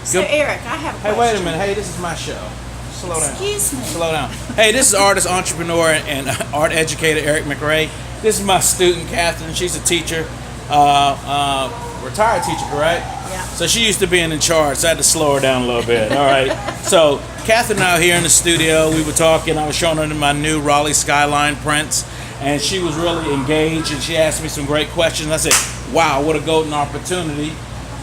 So Good. Eric, I have a Hey, question. wait a minute. Hey, this is my show. Slow down. Excuse me. Slow down. Hey, this is artist, entrepreneur, and art educator Eric McRae. This is my student, Catherine. She's a teacher, retired teacher, correct? Yeah. So she used to being in charge, so I had to slow her down a little bit. All right. So Catherine and I were here in the studio. We were talking. I was showing her my new Raleigh Skyline prints, and she was really engaged, and she asked me some great questions. I said, wow, what a golden opportunity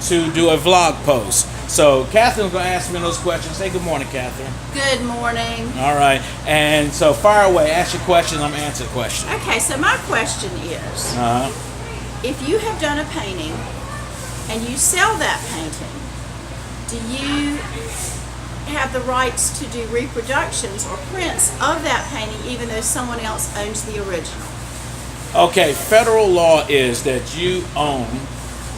to do a vlog post. So Catherine's going to ask me those questions. Say good morning, Catherine. Good morning. All right. And so fire away. Ask your question. I'm answering the question. Okay, so my question is, if you have done a painting and you sell that painting, do you have the rights to do reproductions or prints of that painting even though someone else owns the original? Okay, federal law is that you own,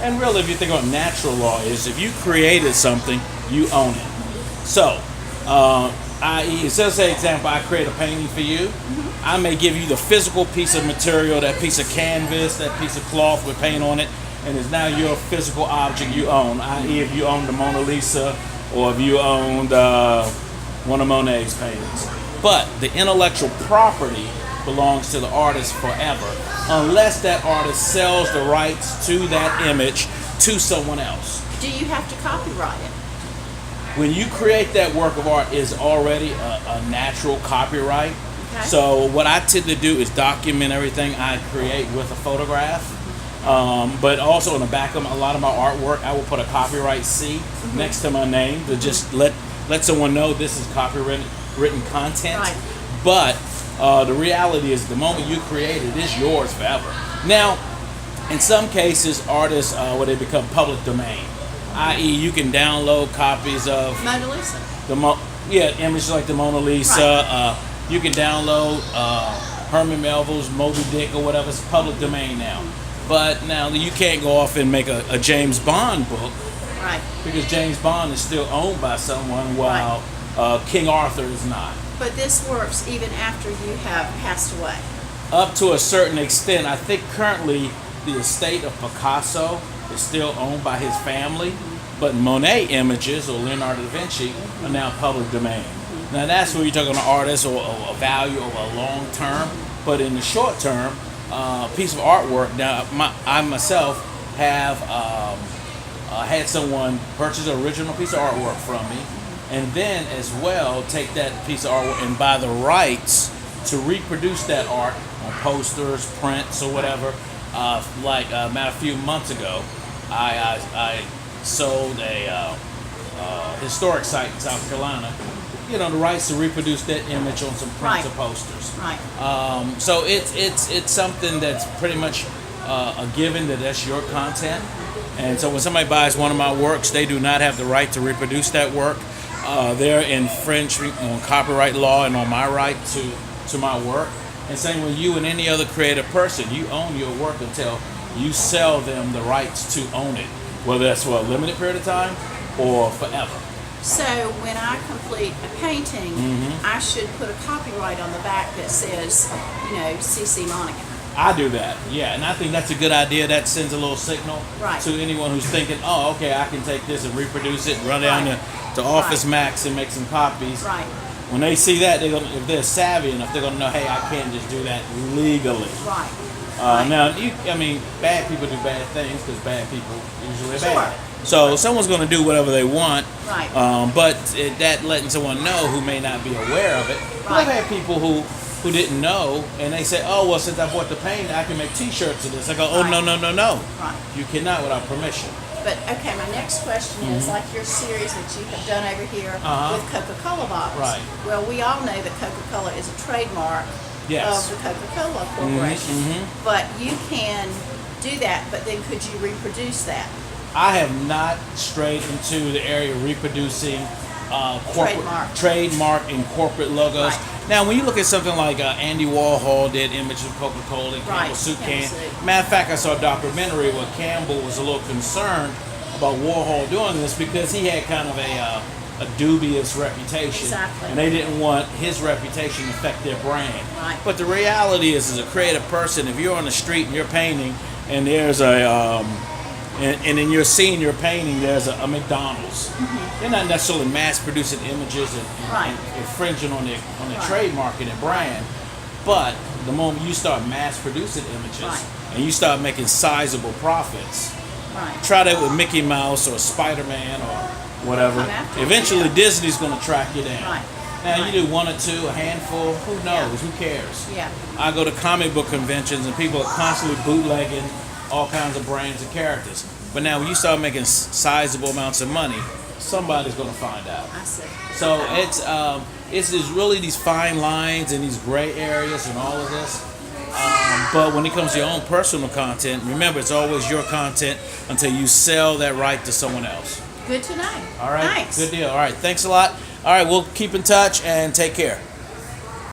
and really if you think about natural law is if you created something, you own it. So, i.e., so say example, I create a painting for you. I may give you the physical piece of material, that piece of canvas, that piece of cloth with paint on it, and it's now your physical object you own, i.e. if you own the Mona Lisa or if you owned one of Monet's paintings. But the intellectual property belongs to the artist forever, unless that artist sells the rights to that image to someone else. Do you have to copyright it? When you create that work of art is already a natural copyright. Okay. So what I tend to do is document everything I create with a photograph. But also in the back of a lot of my artwork, I will put a copyright C next to my name to just let someone know this is copyrighted written content. Right. But the reality is the moment you create it is yours forever. Now, in some cases, artists, where they become public domain, i.e. you can download copies of Mona Lisa. images like the Mona Lisa. Right. You can download Herman Melville's Moby Dick or whatever. It's public domain now. But now you can't go off and make a James Bond book, Right. because James Bond is still owned by someone while King Arthur is not. But this works even after you have passed away. Up to a certain extent, I think currently the estate of Picasso is still owned by his family, but Monet images or Leonardo da Vinci are now public domain. Now that's where you're talking an artist or a value over a long term, but in the short term, piece of artwork. Now I myself have had someone purchase an original piece of artwork from me, and then as well take that piece of artwork and buy the rights to reproduce that art on posters, prints, or whatever. A few months ago, I sold a historic site in South Carolina, the rights to reproduce that image on some prints or posters. Right. So it's something that's pretty much a given that's your content. And so when somebody buys one of my works, they do not have the right to reproduce that work. They're infringing on copyright law and on my right to my work. And same with you and any other creative person. You own your work until you sell them the rights to own it, whether that's for a limited period of time or forever. So when I complete a painting, I should put a copyright on the back that says, C.C. Monaghan. I do that, yeah, and I think that's a good idea. That sends a little signal Right. to anyone who's thinking, oh, okay, I can take this and reproduce it, run down to Office Max and make some copies. Right. When they see that, if they're savvy enough, they're gonna know, hey, I can't just do that legally. Right. Now, bad people do bad things because bad people usually are Sure. bad. So someone's going to do whatever they want, Right. but that letting someone know who may not be aware of it. Right. I've had people who didn't know, and they say, oh, well, since I bought the paint, I can make T-shirts of this. I go, oh, Right. no. Right. You cannot without permission. But okay, my next question is like your series that you have done over here with Coca-Cola bottles. Right. Well, we all know that Coca-Cola is a trademark Yes. of the Coca-Cola Corporation. But you can do that, but then could you reproduce that? I have not strayed into the area of reproducing trademark and corporate logos. Right. Now, when you look at something like Andy Warhol did images of Coca-Cola and Campbell Soup can. Matter of fact, I saw a documentary where Campbell was a little concerned about Warhol doing this because he had kind of a dubious reputation. Exactly. And they didn't want his reputation to affect their brand. Right. But the reality is, as a creative person, if you're on the street and you're painting and there's a and in your scene, your painting, there's a McDonald's. They're not necessarily mass producing images and Right. infringing on the Right. trademark and the brand, but the moment you start mass producing images Right. and you start making sizable profits, Right. try that with Mickey Mouse or Spider-Man or whatever. Come after you, Eventually, yeah. Disney's going to track you down. Right. Now Right. you do one or two, a handful. Who knows? Who cares? Yeah. I go to comic book conventions and people are constantly bootlegging all kinds of brands and characters. But now when you start making sizable amounts of money, somebody's going to find out. I see. So it's just really these fine lines and these gray areas and all of this. But when it comes to your own personal content, remember it's always your content until you sell that right to someone else. Good to know. All right, Thanks. good deal. All right, thanks a lot. All right, we'll keep in touch and take care.